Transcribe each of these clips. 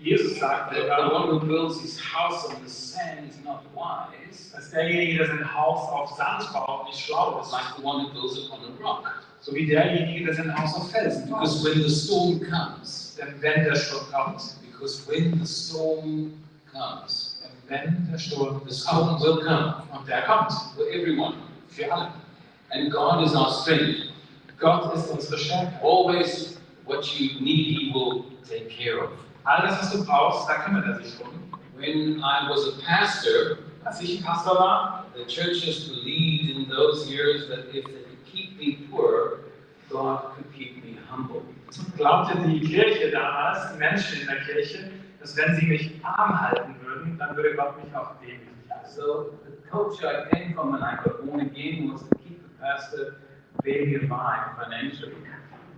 Jesus sagt, the one who builds his house on the sand is not wise, dass derjenige, der sein Haus auf Sand baut, nicht schlau ist. like the one who builds it on a rock. So wie derjenige, der sein Haus auf Felsen baut. Because when the storm comes, Denn wenn der Sturm kommt, wenn der Sturm the storm will come und der kommt, for everyone. für alle. And God is our strength. Gott ist unsere Stärke. Always what you need, he will take care of. Alles, was du brauchst, da kümmert er sich drum. When I was a pastor, Als ich Pastor war, the churches believed in those years that if they could keep me poor, God could keep me humble. glaubte die Kirche damals, die Menschen in der Kirche, dass wenn sie mich arm halten würden, dann würde Gott mich auch demütig halten. So the culture I came from when I got born again was to keep the pastor very alive financially.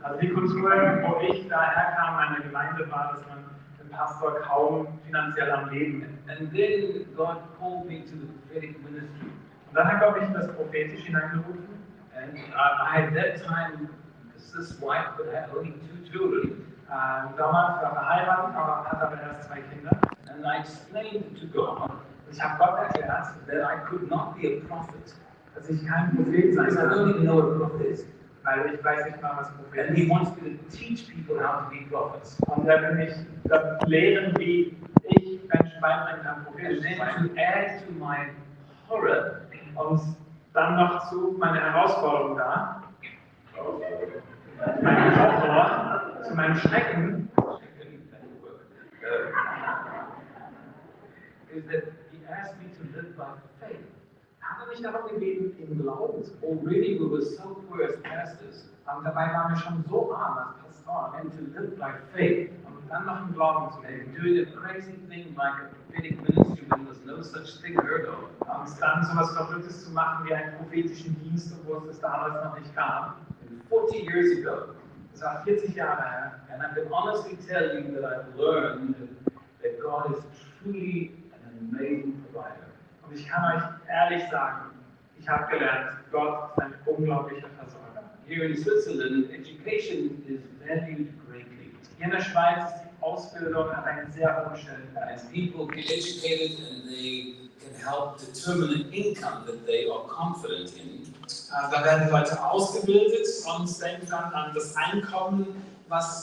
Also die Kultur, wo ich daher kam, meine Gemeinde, war, dass man den Pastor kaum finanziell am Leben ist. And then God called me to the prophetic ministry. Und dann hat Gott mich in das Prophetische hineingerufen. And I at that time, because this wife could have only 2 children, Damals war er verheiratet, aber hat aber erst 2 Kinder. and I explained to God Ich habe Gott erklärt, that I could not be a prophet, dass ich kein Prophet sein because I don't kann, even know what a prophet is. weil ich weiß nicht mal, was Prophet And he ist. wants me to teach people how to be prophets. Und er will mich lehren, wie ich Menschen beibringen kann, And prophetisch zu then sein. to add to my horror, Und dann noch zu meiner Herausforderung da, meinem Horror, zu meinem Schrecken, is that he asked me to live by faith. hat er mich darum gebeten, im Glauben zu leben. Already we were so poor as pastors, Und dabei waren wir schon so arm als Pastoren. and to live by faith, Und dann noch im Glauben zu leben. and doing a crazy thing like a prophetic ministry when there's no such thing heard of. Und dann so etwas Verrücktes zu machen wie einen prophetischen Dienst, obwohl es das damals noch nicht gab. And 40 years ago, Das war 40 Jahre her. and I can honestly tell you that I've learned that God is truly an amazing provider. Und ich kann euch ehrlich sagen, ich habe gelernt, Gott ist ein unglaublicher Versorger. Here in Switzerland, education is valued greatly. Hier in der Schweiz ist die Ausbildung hat einen sehr hohen Stellenwert. As people get educated and they can help determine an income that they are confident in, Da werden Leute ausgebildet und denken dann an das Einkommen,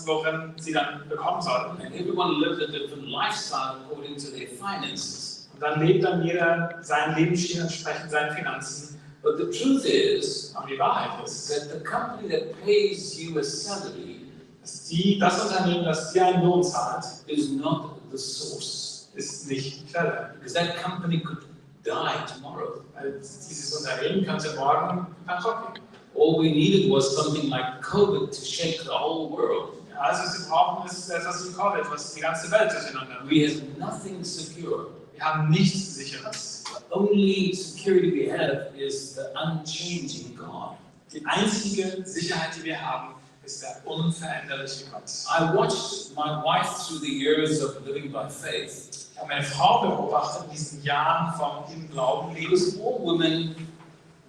worin sie dann bekommen sollten. and everyone lives a different lifestyle according to their finances. Und dann lebt dann jeder seinen Lebensstil entsprechend seinen Finanzen. But the truth is Aber die Wahrheit ist, that the company that pays you a salary dass das Unternehmen, das dir einen Lohn zahlt, is not the source, ist nicht die Quelle. because that company could die tomorrow. Weil dieses Unternehmen könnte morgen bankrott gehen. All we needed was something like COVID to shake the whole world. Also sie brauchen etwas wie Covid, was die ganze Welt durcheinander bringt. We have nothing secure. Wir haben nichts Sicheres. The only security we have is the unchanging God. Die einzige Sicherheit, die wir haben, ist der unveränderliche Gott. I watched my wife through the years of living by faith. Ich habe meine Frau beobachtet in diesen Jahren vom im Glauben Lebens. Because all women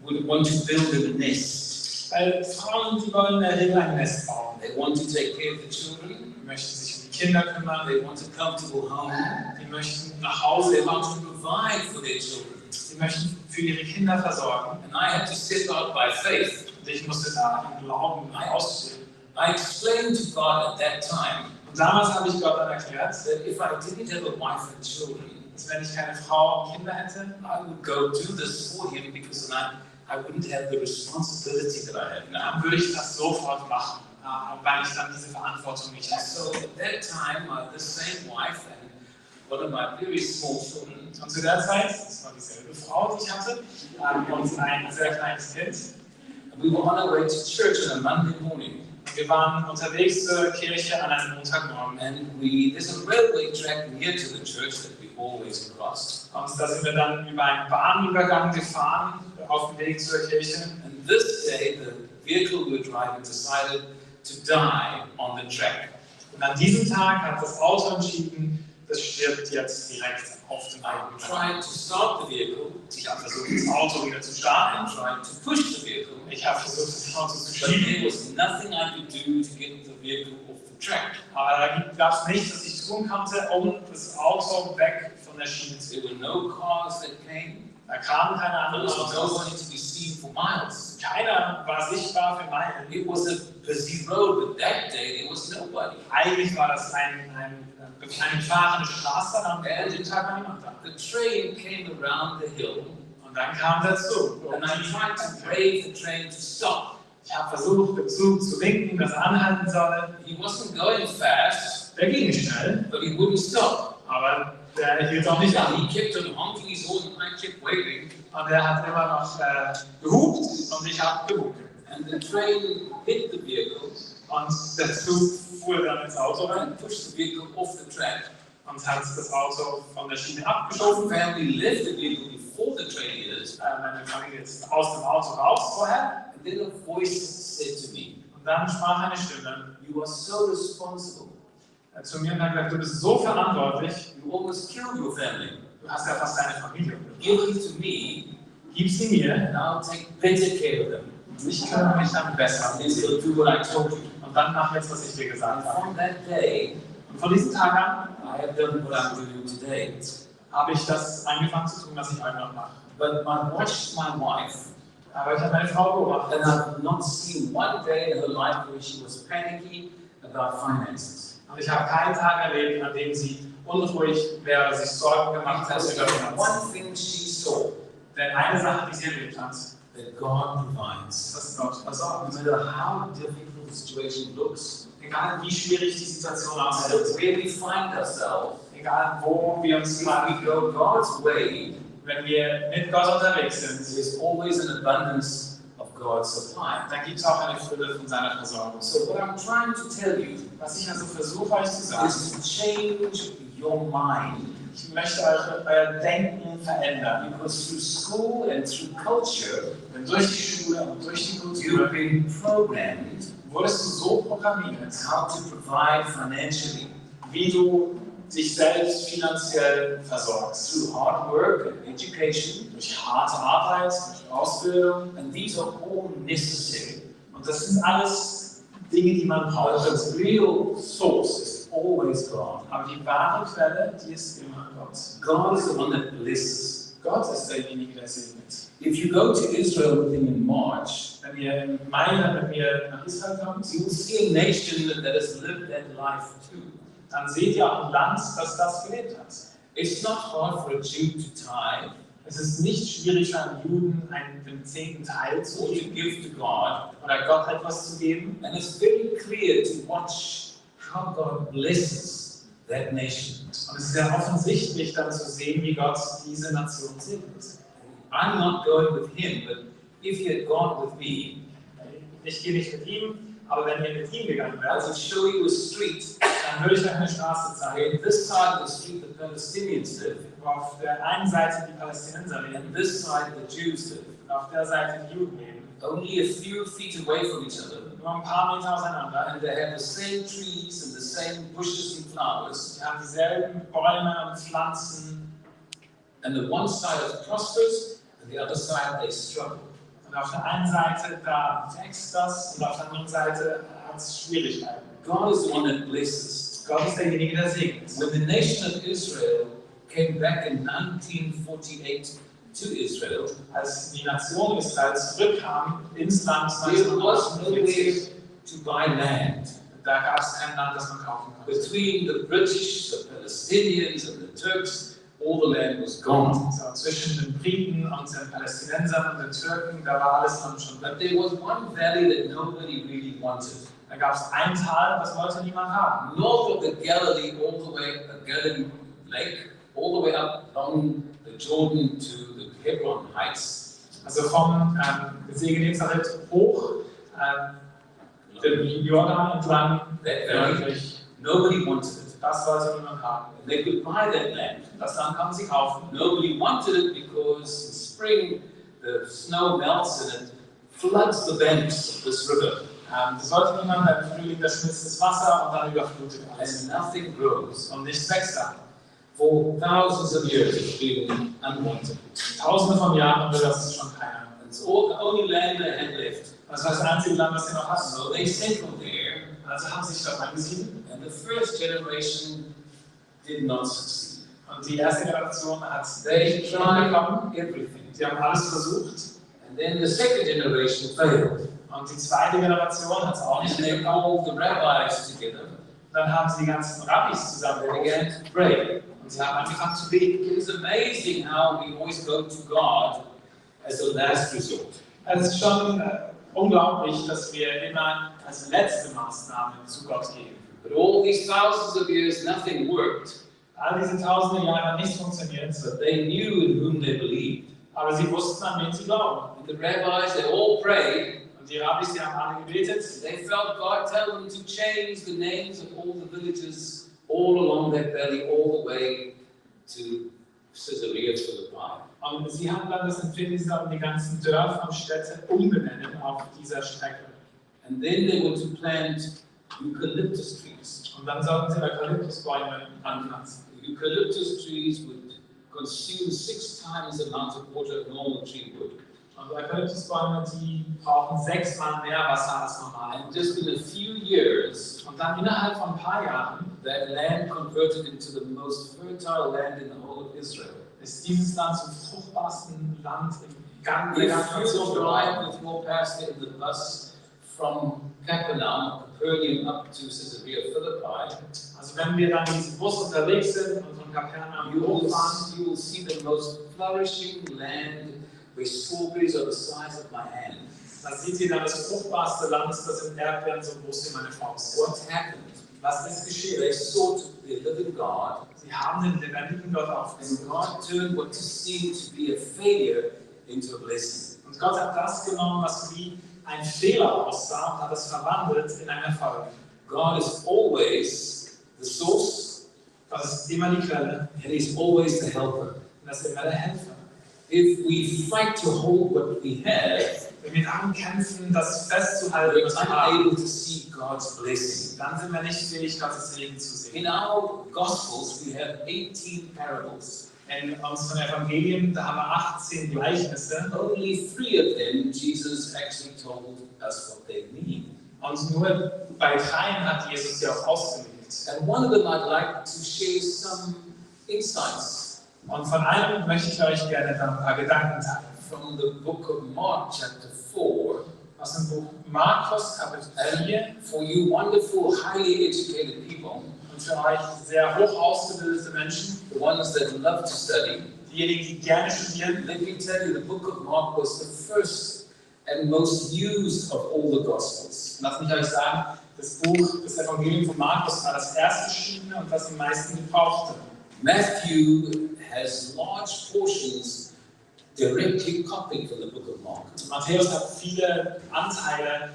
would want to build a nest. Weil Frauen, die wollen in der Regel ein Nest bauen. They want to take care of the children. Die möchten sich um die Kinder kümmern. They want a comfortable home. Die möchten nach Hause They want kommen. to provide for their children. Die möchten für ihre Kinder versorgen. And I had to step out by faith. Und ich musste da im Glauben ausstehen. I explained to God at that time Und damals habe ich Gott dann erklärt, that if I didn't have a wife and children, dass wenn ich keine Frau und Kinder hätte, I would go do this for him because then I wouldn't have the responsibility that I have now. dann würde ich das sofort machen, weil ich dann diese Verantwortung nicht hätte. So at that time, this same wife and one of my very small children, Und zu der Zeit, das war dieselbe Frau, die ich hatte, und ein sehr kleines Kind. we were on our way to church on a Monday morning. Wir waren unterwegs zur Kirche an einem Montagmorgen. And there's a railway track near to the church that we always crossed. Und da sind wir dann über einen Bahnübergang gefahren, auf dem Weg zur Kirche. And this day, the vehicle we were driving decided to die on the track. Und an diesem Tag hat das Auto entschieden, das stirbt jetzt direkt auf dem I Weg. tried to start the vehicle. Ich habe versucht, das Auto wieder zu starten. I tried to push the vehicle. Ich habe versucht, das Auto zu But there schieben. was nothing I could do to get the vehicle off the track. Aber da gab es nichts, was ich tun konnte, um das Auto weg von der Schiene zu There were no cars that came. Da kamen keine There anderen was Autos. nobody to be seen for miles. Keiner war sichtbar für Meilen. It was a busy road, but that day there was nobody. Eigentlich war das eine befahrene Straße, aber an dem Tag war niemand da. The train came around the hill, Und dann kam der Zug. and I tried to brave the train to stop. Ich habe versucht, dem Zug zu winken, dass er anhalten soll. He wasn't going fast, Der ging nicht schnell, but he wouldn't stop. aber der hielt auch nicht an. He kept on honking his horn, and I kept waving. Und der hat immer noch gehupt und ich habe gewunken. And the train hit the vehicle Und der Zug fuhr dann ins Auto rein and pushed the vehicle off the track. und hat das Auto von der Schiene Our abgeschoben. family left the vehicle before the train hit it. Meine Familie ist aus dem Auto raus vorher. And then a voice said to me, Und dann sprach eine Stimme "You are so responsible. zu mir und hat gesagt, du bist so verantwortlich, You almost killed your family. du hast ja fast deine Familie umgebracht. Give it to me, Gib sie mir and I'll take better care of them. und ich kümmere mich dann besser um And sie. so do what I told you." Und dann mach jetzt, was ich dir And gesagt habe. from that day, Und von diesem Tag an I have done what I'm doing today. habe ich das angefangen zu tun, was ich heute noch mache. But I watched my wife, Aber ich habe meine Frau beobachtet. and I've not seen one day in her life where she was panicky about finances. Und ich habe keinen Tag erlebt, an dem sie unruhig wäre, sich Sorgen gemacht hat Because über Finanzen. one thing she saw, Denn eine Sache, die sie erlebt hat, that God provides. dass Gott No versorgt. matter how difficult the situation looks, Egal wie schwierig die Situation no matter aussieht, where we find ourselves, egal wo wir uns if gerade, we go God's way, wenn wir mit Gott unterwegs sind, there's always an abundance of God's supply. dann gibt es auch eine Fülle von seiner Versorgung. So what I'm trying to tell you Was ich also versuche euch zu sagen, is to change your mind, ich möchte euer Denken verändern. because through school and through culture, Denn durch die Schule und durch die you've Kultur been programmed wurdest du so programmiert, how to provide financially wie du dich selbst finanziell versorgst. through hard work and education, Durch harte Arbeit, durch Ausbildung. and these are all necessary. Und das sind alles Dinge, die man But braucht. the real source is always God. Aber die wahre Quelle, die ist immer Gott. God is the one that blesses. Gott ist derjenige, der segnet. If you go to Israel with him in March, Wenn ihr im Mai dann mit mir nach Israel kommt, you will see a nation that has lived that life too. dann seht ihr auch ein Land, das das gelebt hat. It's not hard for a Jew to tithe Es ist nicht schwierig für einen Juden, den 10. Teil zu or to geben give to God, oder Gott etwas zu geben. and it's very clear to watch how God blesses that nation. Und es ist sehr offensichtlich dann zu sehen, wie Gott diese Nation segnet. I'm not going with him, but if he had gone with me, Ich gehe nicht mit ihm, aber wenn ihr mit ihm gegangen I wärt, will show you a street. dann würde ich euch eine Straße zeigen, In this side of the street, the Palestinians live, wo auf der einen Seite die Palästinenser leben and this side, the Jews live. und auf der Seite die Juden leben. Only a few feet away from each other, Nur ein paar Meter auseinander. and they have the same trees and the same bushes and flowers. Sie haben dieselben Bäume und Pflanzen. And the one side is prosperous, and the other side they struggle. Und auf der einen Seite, da wächst das und auf der anderen Seite hat es Schwierigkeiten. God is the one that blesses. Gott ist derjenige, der segnet. When the nation of Israel came back in 1948 to Israel, Als die Nation Israel zurückkam ins Land there was no 1948, way to buy land. da gab es kein Land, das man kaufen konnte. Between the British, the Palestinians, and the Turks, all the land was gone. So, zwischen den Briten und den Palästinensern und den Türken, da war alles Land schon weg. But there was one valley that nobody really wanted. Da gab es ein Tal, das wollte niemand haben. North of the Galilee, all the way, the Galilee Lake, all the way up along the Jordan to the Hebron Heights. Also vom See Genezareth hoch, den Jordan entlang, That valley, wirklich, nobody wanted it. das wollte niemand haben. They could buy that land. Das Land konnten sie kaufen. Nobody wanted it because in spring the snow melts and it floods the banks of this river. Das wollte niemand, im Frühling da schmilzt das Wasser und dann überflutet alles. And nothing grows. Und nichts wächst da. For thousands of years it's been unwanted. Tausende von Jahren will das schon keiner. It's all the only land they had left. Das war das einzige Land, was sie noch hatten. So they settled there. Also haben sie sich dort angesiedelt. And the first generation did not succeed. Und die erste Generation hat They tried everything. Sie haben alles versucht. And then the second generation failed. Und die zweite Generation hat es auch nicht And they hinbekommen. called the rabbis together. Dann haben sie die ganzen Rabbis zusammen They began to pray. und sie haben angefangen zu beten. It is amazing how we always go to God as a last resort. Also es ist schon unglaublich, dass wir immer als letzte Maßnahme zu Gott gehen. But all these thousands of years, nothing worked. All diese tausende Jahre hat nichts funktioniert, But they knew in whom they believed. aber sie wussten, an wen sie glauben. And the rabbis, they all prayed. Und die Rabbis, die haben alle gebetet. They felt God tell them to change the names of all the villages all along that valley, all the way to Caesarea Philippi. Und sie haben dann das empfinden, sie sollten die ganzen Dörfer und Städte umbenennen auf dieser Strecke. And then they were to plant eucalyptus trees. Und dann sollten sie Eukalyptusbäume anpflanzen. Eucalyptus trees would consume 6 times the amount of water a normal tree would. Und Eukalyptusbäume, die brauchen 6-mal mehr Wasser als normal. And just in a few years, Und dann innerhalb von ein paar Jahren that land converted into the most fertile land in the whole of Israel. ist dieses Land zum fruchtbarsten Land im ganzen If Nation you will geworden. drive with your pastor in the bus from Capernaum up to Caesarea Philippi, Also wenn wir dann in diesem Bus unterwegs sind und von Kapernaum hochfahren, you will see the most flourishing land where strawberries are the size of my hand. dann seht ihr dann das fruchtbarste Land, das sind Erdbeeren so groß wie meine Faust. What happened? Was ist geschehen? They sought the living God, Sie haben den lebendigen Gott and aufgesucht. God turned what seemed to be a failure into a blessing. Und Gott hat das genommen, was wie ein Fehler aussah, und hat es verwandelt in einen Erfolg. God is always the source, Das ist immer die Quelle and He's always the helper. und das ist immer der Helfer. If we fight to hold what we have, Wenn wir darum kämpfen, das festzuhalten, was we're wir haben, unable to see God's blessing. dann sind wir nicht fähig, Gottes Segen zu sehen. In our Gospels, we have 18 parables. In unseren Evangelien, da haben wir 18 Gleichnisse Only 3 of them, Jesus actually told us what they mean. und nur bei 3 hat Jesus sie auch ausgelegt. And one of them I'd like to share some insights Und von einem möchte ich euch gerne dann ein paar Gedanken teilen. from the book of Mark, chapter 4. Aus dem Buch Markus, Kapitel 4. And for you wonderful, highly educated people, Und für euch sehr hoch ausgebildete Menschen, the ones that love to study, diejenigen, die gerne studieren, let me tell you, the book of Mark was the first and most used of all the Gospels. lasst mich euch sagen, das Buch, das Evangelium von Markus war das erst geschriebene und das am meisten gebrauchte. Matthew has large portions directly copied from the book of Mark. Matthäus hat viele Anteile,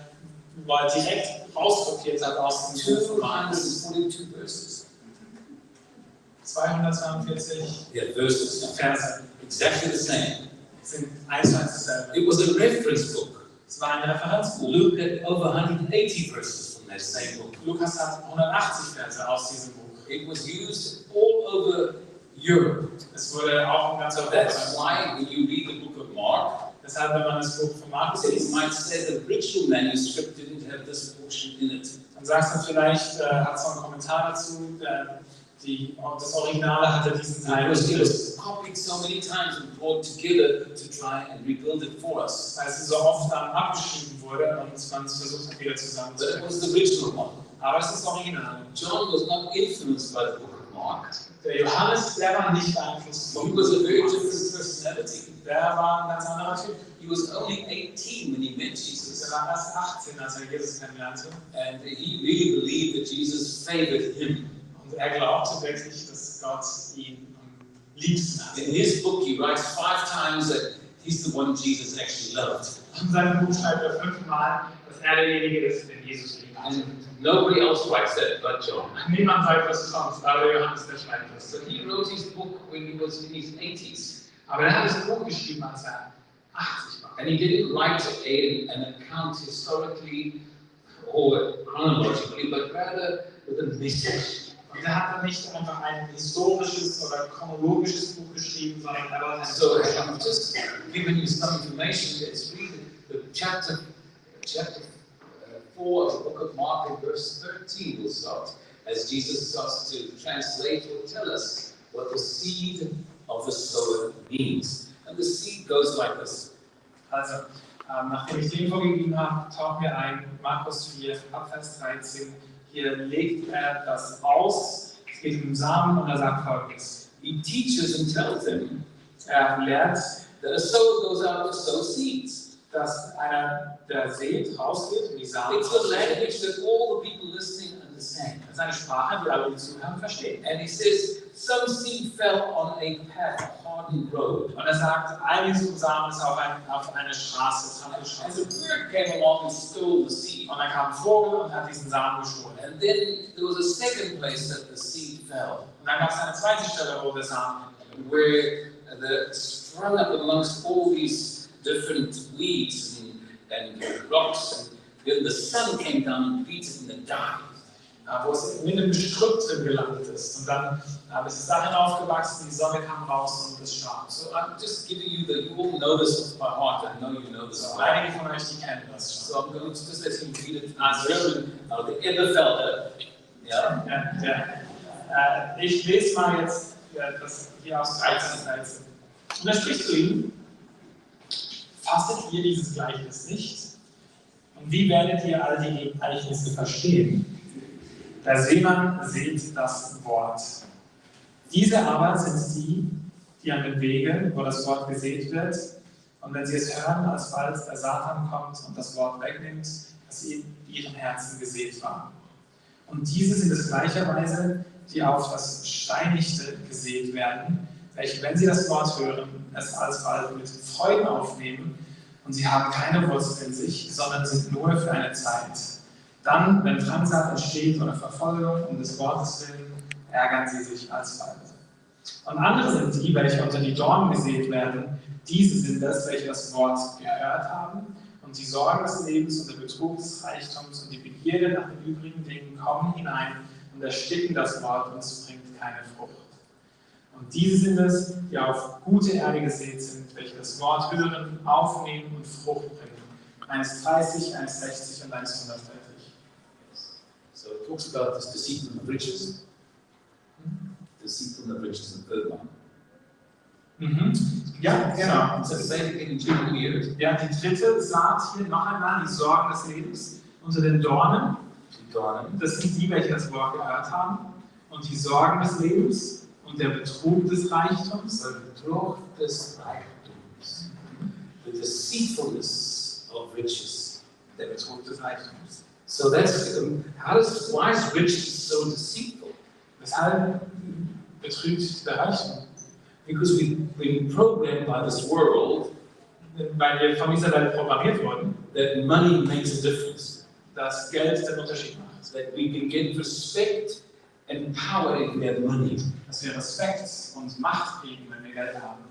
wo er direkt rauskopiert hat aus dem Buch von Markus. 242 verses. 242 Yeah, verses. Verse Exactly the same. sind 1 zu 1 dasselbe. It was a reference book. Es war ein Referenzbuch. Luke had over 180 verses from that same book. Lukas hat 180 Verse aus diesem Buch. It was used all over Europe. Es wurde auch in ganz Europa. That's why when you read the book of Mark, Deshalb, wenn man das Buch von Markus it liest, might say the original manuscript didn't have this portion in it. dann sagst du vielleicht, hat so einen Kommentar dazu, das Original hatte diesen Teil Because it nicht. was copied so many times and brought together to try and rebuild it for us. Weil es so oft dann abgeschrieben wurde und man es versucht hat, wieder But it zusammenzubringen. was the original one. Aber es ist das Original. John was not influenced by the book of Mark. Der Johannes, der war nicht beeinflusst He von was a very Markus. different personality. Der war ein ganz anderer Typ. He was only 18 when he met Jesus. Er war erst 18, als er Jesus kennenlernte. And he really believed that Jesus favored him. Und er glaubte wirklich, dass Gott ihn am liebsten hat. In his book, he writes 5 times that he's the one Jesus actually loved. In seinem Buch schreibt er 5-mal, dass er derjenige ist, den Jesus liebt. And nobody else writes that but John. Niemand sagt das sonst, aber Johannes, der schreibt das. So he wrote his book when he was in his 80s. Aber er hat das Buch geschrieben, als er 80 war. And he didn't write an account historically or chronologically, but rather with a message. Und er hat dann nicht einfach ein historisches oder chronologisches Buch geschrieben, sondern er wollte So I'm just giving you some information. It's really the chapter 4 of the book of Mark in verse 13 will start, as Jesus starts to translate or tell us what the seed of the sower means. And the seed goes like this. Also, nachdem ich die Info gegeben habe, tauchen wir ein, Markus 4, ab Vers 13. Hier legt er das aus, es geht um Samen und er sagt Folgendes. He teaches and tells them Er lehrt, that a sower goes out to sow seeds. dass einer, der sät, rausgeht und die Samen It's a language that all the people listening understand. Das ist eine Sprache, die alle, die zuhören, verstehen. And he says, some seed fell on a path, a hardened road. Und er sagt, all diese Samen ist auf eine Straße, And the bird came along and stole the seed. Und dann kam ein Vogel und hat diesen Samen gestohlen. And then there was a second place that the seed fell, Und dann gab es eine zweite Stelle, wo der Samen where the sprung up amongst all these different weeds and rocks. And then the sun came down and beat it and it died. Wo es in dem Gestrüpp drin gelandet ist. Und dann ist es darin aufgewachsen, die Sonne kam raus und es starb. So I'm just giving you you all know this off by heart. I know you know this. So, einige von euch, die kennen das schon. So I'm going to just let him read it out the Elberfelder. Yeah. Ich lese mal jetzt das hier aus 13. Und er spricht zu ihnen: Fasset ihr dieses Gleichnis nicht? Und wie werdet ihr all die Gleichnisse verstehen? Der Seemann sät das Wort. Diese aber sind die, die an dem Wege, wo das Wort gesät wird, und wenn sie es hören, alsbald der Satan kommt und das Wort wegnimmt, das in ihrem Herzen gesät war. Und diese sind es gleicherweise, die auf das Steinigte gesät werden, welche, wenn sie das Wort hören, es alsbald mit Freuden aufnehmen, und sie haben keine Wurzel in sich, sondern sind nur für eine Zeit. Dann, wenn Drangsal entsteht oder Verfolgung um des Wortes willen, ärgern sie sich alsbald. Und andere sind die, welche unter die Dornen gesät werden. Diese sind es, welche das Wort gehört haben und die Sorgen des Lebens und der Betrug des Reichtums und die Begierde nach den übrigen Dingen kommen hinein und ersticken das Wort und es bringt keine Frucht. Und diese sind es, die auf gute Erde gesät sind, welche das Wort hören, aufnehmen und Frucht bringen. Eines 30, eines 60 und eines 130. So it talks about this deceit and the riches. Deceit and the riches, the third one. Ja, genau. So say it again in German here. Ja, die dritte Saat hier noch einmal, die Sorgen des Lebens unter den Dornen. Die Dornen. Das sind die, welche das Wort gehört haben. Und die Sorgen des Lebens und der Betrug des Reichtums. Der Betrug des Reichtums. The deceitfulness of riches. Der Betrug des Reichtums. So that's why is riches so deceitful? Weshalb betrügt der Reichtum? Because we've been programmed by this world, weil wir von dieser Welt programmiert wurden, that money makes a difference. Dass Geld den Unterschied macht. That we can get respect and power in their money. Dass wir Respekt und Macht kriegen, wenn wir Geld haben.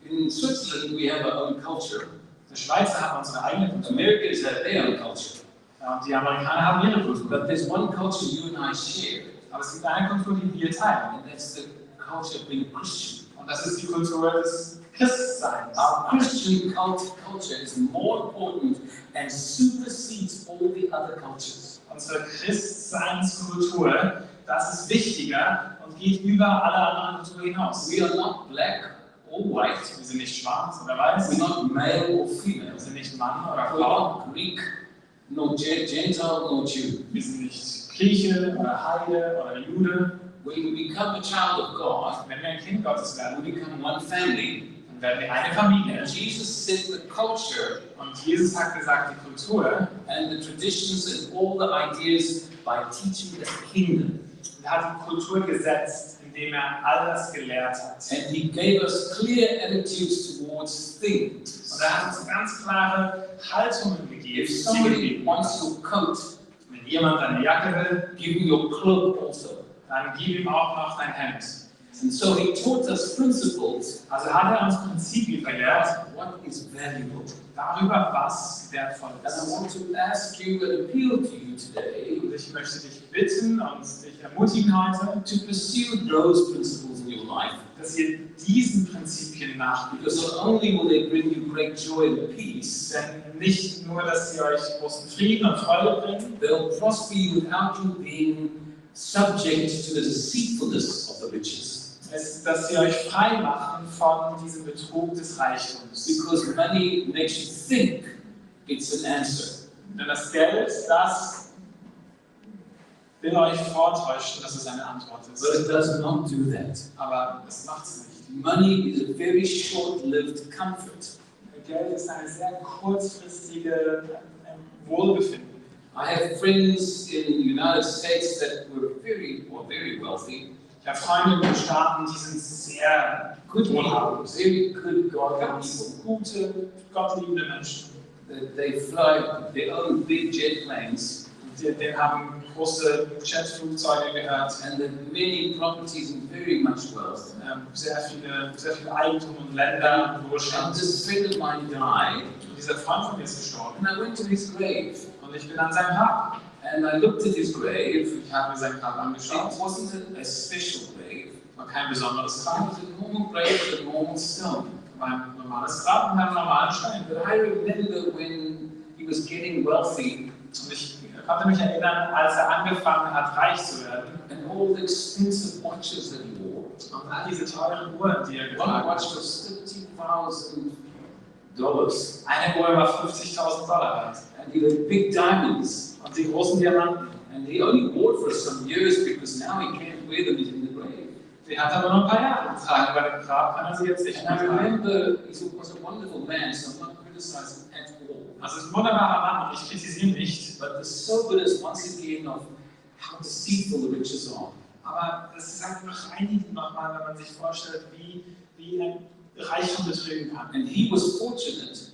In Switzerland we have our own culture. Die Schweizer haben unsere eigene Kultur. Americans have their own culture. Ja, und die Amerikaner haben ihre Kultur. But there's one culture you and I share. Aber es gibt eine Kultur, die wir teilen. And that's the culture of being a Christian. Und das ist die Kultur des Christseins. Our Christian culture is more important and supersedes all the other cultures. Unsere Christseinskultur, das ist wichtiger und geht über alle anderen Kulturen hinaus. We are not black or white. Wir sind nicht schwarz oder weiß. We're not male or female. Wir sind nicht Mann oder We're Frau. not Greek, nor Gentile, nor Jew. Wir sind nicht Grieche oder Heide oder Jude. When we become a child of God, Wenn wir ein Kind Gottes werden, we become one family. dann werden wir eine Familie. Jesus said the culture Und Jesus hat gesagt, die Kultur, and the traditions and all the ideas by teaching the kingdom. er hat die Kultur gesetzt, indem er all das gelehrt hat. And he gave us clear attitudes towards things. Und er hat uns ganz klare Haltungen gegeben. If somebody wants your coat, Wenn jemand deine Jacke will, give him your cloak also. dann gib ihm auch noch dein Hemd. And so he taught us principles. Also hat er uns Prinzipien gelehrt What is valuable? darüber, was wertvoll And I ist. want to ask you and appeal to you today Und ich möchte dich bitten und dich ermutigen heute, to pursue those principles in your life. dass ihr diesen Prinzipien nachgeht. Because not only will they bring you great joy and peace, Denn nicht nur, dass sie euch großen Frieden und Freude bringen, they'll prosper you without you being subject to the deceitfulness of the riches. dass sie euch frei machen von diesem Betrug des Reichtums. Because money makes you think it's an answer. Denn das Geld, das will euch vortäuschen, dass es eine Antwort ist. But it does not do that. Aber es macht es nicht. Money is a very short-lived comfort. Geld ist eine sehr kurzfristige Wohlbefinden. I have friends in the United States that were very wealthy. Ich habe Freunde in den Staaten, die sind sehr Good wohlhabend. people, very good godly Ganz gute, gottliebende Menschen. people. They fly their own big jet planes. Die haben große Jetflugzeuge gehört. And then many properties and very much wealth. Sehr viel Eigentum und Länder und And Wohlstand. this friend of mine died, Und dieser Freund von mir ist gestorben. and I went to his grave, Und ich bin an seinem Grab. and I looked at his grave. Ich habe mir sein Grab It angeschaut. wasn't a special grave. War kein besonderes It Grab. was a normal grave with a normal stone. War ein normales Grab mit einem normalen Stein. But I remember when he was getting wealthy, Und ich konnte mich erinnern, als er angefangen hat, reich zu werden. and all the expensive watches that he wore. Und all diese teuren Uhren, die er One getragen watch hat. was $50,000, Eine Uhr war $50.000 wert. and he had big diamonds. Und die großen Diamanten, And he only wore it for some years because now he can't wear them in the grave. die hat er aber nur ein paar Jahre getragen. Bei dem Grab kann er sie jetzt nicht And mehr I tragen. remember he was a wonderful man, so I'm not criticizing at all. Also es ist ein wunderbarer Mann und ich kritisiere ihn nicht. But the soberness once again of how deceitful the riches are. Aber es sagt reinigend nochmal, wenn man sich vorstellt, wie ein Reichtum betrügen kann. And he was fortunate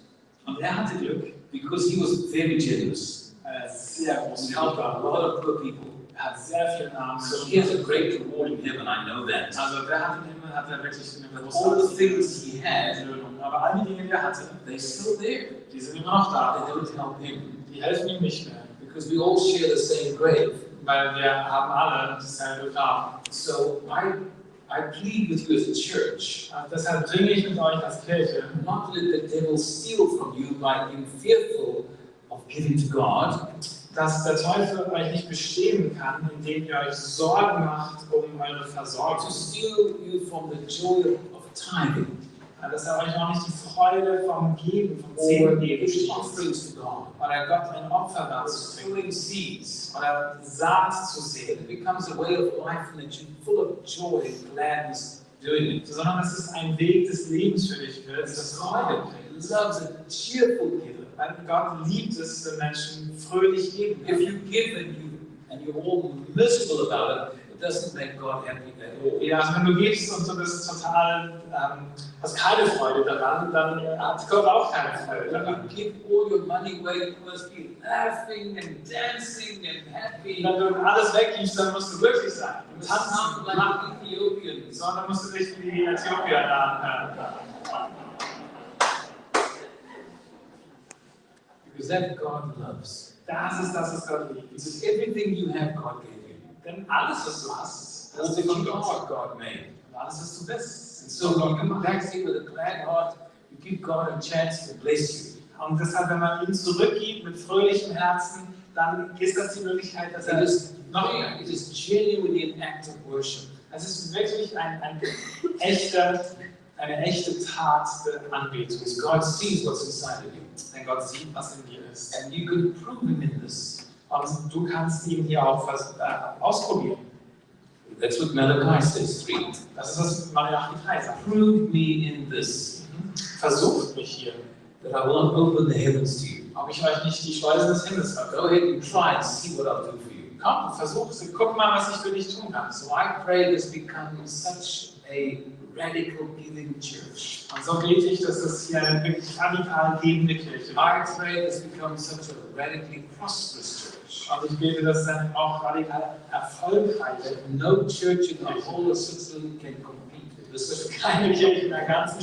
Und er hatte Glück, because he was very generous. sehr He groß helped a lot of poor people. Er hat sehr viele Namen. So he has a great reward in heaven, I know that. Also der hat im Himmel hat er wirklich eine All the große things he had, Belohnung. Aber all die Dinge, die er hatte, they're still there. die sind immer noch They da. don't help him Die helfen ihm nicht mehr. because we all share the same grave. Weil wir haben alle dasselbe Grab. So I plead with you as a church, Deshalb dringe ich mit euch als Kirche, not let the devil steal from you by being fearful of giving to God, dass der Teufel euch nicht bestehen kann, indem ihr euch Sorgen macht um eure to Versorgung. steal you from the joy of tithing Dass er euch auch nicht die Freude vom Geben, vom or Zehntgeben giving schließt. offerings to God, Oder Gott ein Opfer or dazu bringt. sowing seeds. Oder Saat zu It sehen. becomes a way of life and that you're full of joy and gladness doing it. Sondern dass es ein Weg des Lebens für dich wird, das Freude God bringt. loves a cheerful giver. Weil Gott liebt es, wenn Menschen fröhlich geben. If you give and you're all miserable about it doesn't make God happy at all. Ja, also wenn du gibst und du bist total, hast keine Freude daran, dann hat Gott auch keine Freude When daran. you give all your money away, you must be laughing and dancing and happy. Wenn du alles weggibst, dann musst du glücklich sein. Und Sound tanzen, like lachen. Ethiopians. Sondern musst du dich wie die Äthiopier anhören. Because that God loves. Das ist das, was Gott liebt. Because everything you have, God gave you. Denn alles, was du hast, All das that ist von you Gott. are, God made. Und alles, was du bist, And ist so von when Gott you come gemacht. back here with a glad heart, you give God a chance to bless you. Und deshalb, wenn man ihm zurückgibt mit fröhlichem Herzen, dann ist das die Möglichkeit, dass er It is genuinely an act of worship. Es ist wirklich eine echte Tat der Anbetung. Because God sees what's inside of you. Denn Gott sieht, was in dir ist. And you can prove Him in this. Und du kannst ihn hier auch ausprobieren. That's what Malachi says 3. Das ist, was Malachi 3 sagt. Prove me in this, Versucht mich hier, that I will not open the heavens to you. ob ich euch nicht die Schleusen des Himmels Go verkaufe. ahead and try and see what I'll do for you. Komm, versuch es. Guck mal, was ich für dich tun kann. So I pray this becomes such a radical giving church. Und so bete ich, dass es hier eine wirklich radikal gebende Kirche I wird. pray this becomes such a radically prosperous church. Und ich bete, dass es dann auch radikal erfolgreich wird. No church in the whole of Switzerland can compete with this. Keine Kirche in der ganzen